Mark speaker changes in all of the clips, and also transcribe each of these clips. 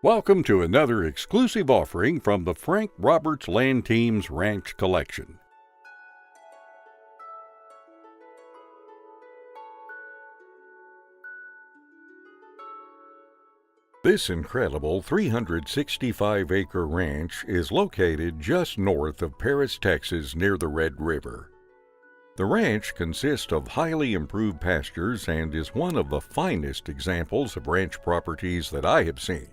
Speaker 1: Welcome to another exclusive offering from the Frank Roberts Land Team's Ranch Collection. This incredible 365-acre ranch is located just north of Paris, Texas, near the Red River. The ranch consists of highly improved pastures and is one of the finest examples of ranch properties that I have seen.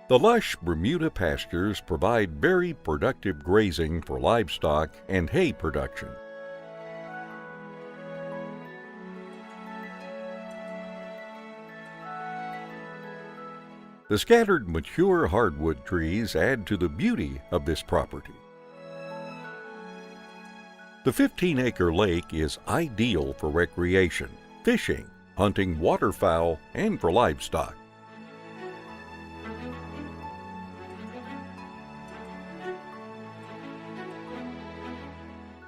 Speaker 1: The lush Bermuda pastures provide very productive grazing for livestock and hay production. The scattered mature hardwood trees add to the beauty of this property. The 15-acre lake is ideal for recreation, fishing, hunting waterfowl, and for livestock.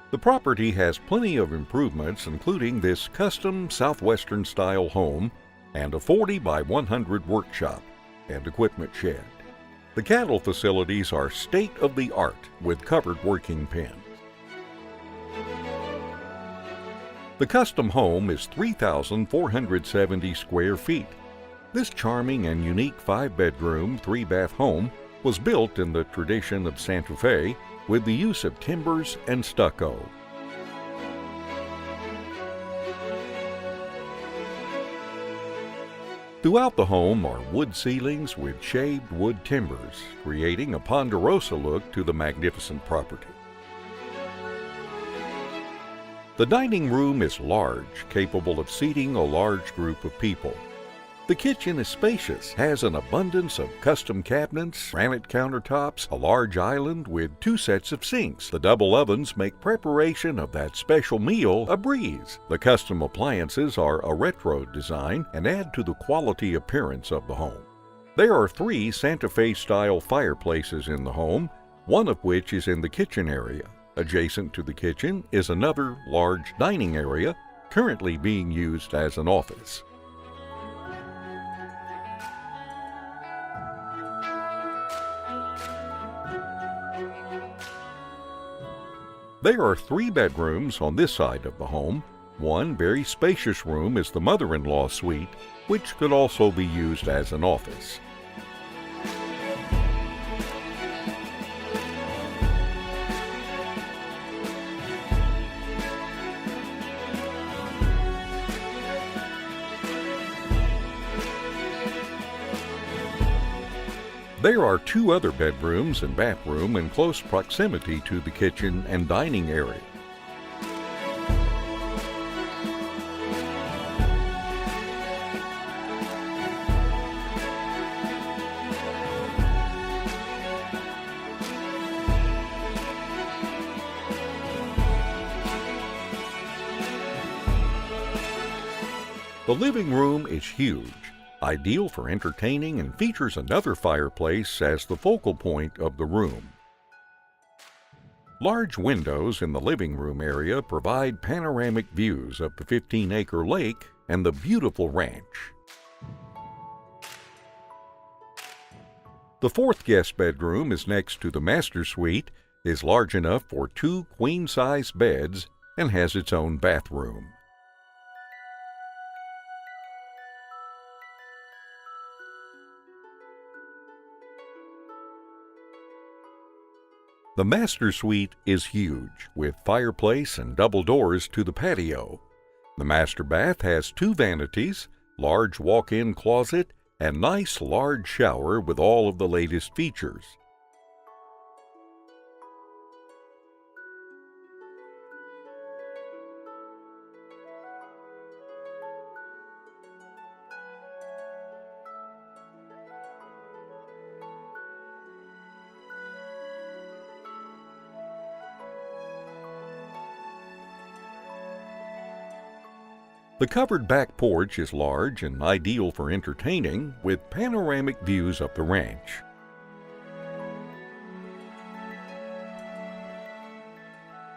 Speaker 1: The property has plenty of improvements, including this custom Southwestern-style home and a 40 by 100 workshop and equipment shed. The cattle facilities are state-of-the-art with covered working pens. The custom home is 3,470 square feet. This charming and unique 5-bedroom, 3-bath home was built in the tradition of Santa Fe with the use of timbers and stucco. Throughout the home are wood ceilings with shaved wood timbers, creating a ponderosa look to the magnificent property. The dining room is large, capable of seating a large group of people. The kitchen is spacious, has an abundance of custom cabinets, granite countertops, a large island with 2 sets of sinks. The double ovens make preparation of that special meal a breeze. The custom appliances are a retro design and add to the quality appearance of the home. There are 3 Santa Fe-style fireplaces in the home, one of which is in the kitchen area. Adjacent to the kitchen is another large dining area, currently being used as an office. There are 3 bedrooms on this side of the home. One very spacious room is the mother-in-law suite, which could also be used as an office. There are 2 other bedrooms and bathroom in close proximity to the kitchen and dining area. The living room is huge, ideal for entertaining, and features another fireplace as the focal point of the room. Large windows in the living room area provide panoramic views of the 15-acre lake and the beautiful ranch. The 4th guest bedroom is next to the master suite, is large enough for 2 queen-size beds, and has its own bathroom. The master suite is huge, with fireplace and double doors to the patio. The master bath has 2 vanities, large walk-in closet, and nice large shower with all of the latest features. The covered back porch is large and ideal for entertaining, with panoramic views of the ranch.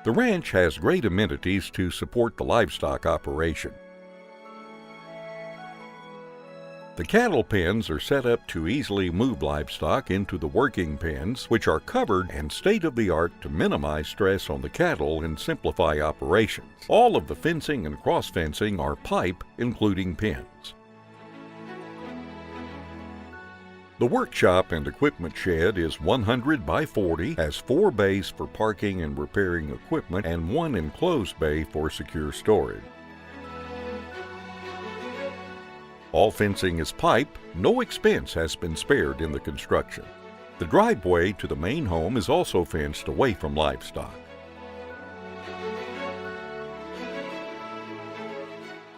Speaker 1: The ranch has great amenities to support the livestock operation. The cattle pens are set up to easily move livestock into the working pens, which are covered and state-of-the-art to minimize stress on the cattle and simplify operations. All of the fencing and cross-fencing are pipe, including pens. The workshop and equipment shed is 100 by 40, has 4 bays for parking and repairing equipment, and 1 enclosed bay for secure storage. All fencing is pipe. No expense has been spared in the construction. The driveway to the main home is also fenced away from livestock.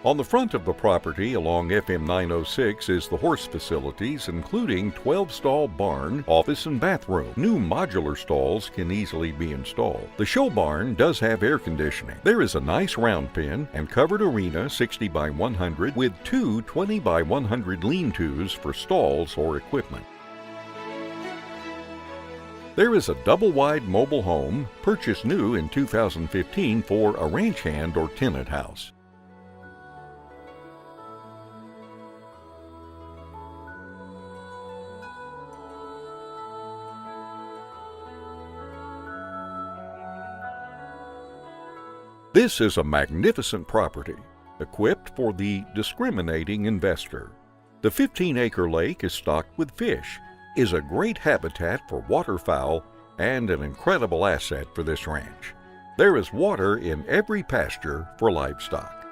Speaker 1: On the front of the property along FM 906 is the horse facilities, including 12-stall barn, office and bathroom. New modular stalls can easily be installed. The show barn does have air conditioning. There is a nice round pen and covered arena 60 by 100 with 2 20 by 100 lean-tos for stalls or equipment. There is a double-wide mobile home purchased new in 2015 for a ranch hand or tenant house. This is a magnificent property, equipped for the discriminating investor. The 15-acre lake is stocked with fish, is a great habitat for waterfowl, and an incredible asset for this ranch. There is water in every pasture for livestock.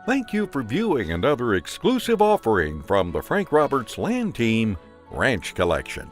Speaker 1: Thank you for viewing another exclusive offering from the Frank Roberts Land Team Ranch Collection.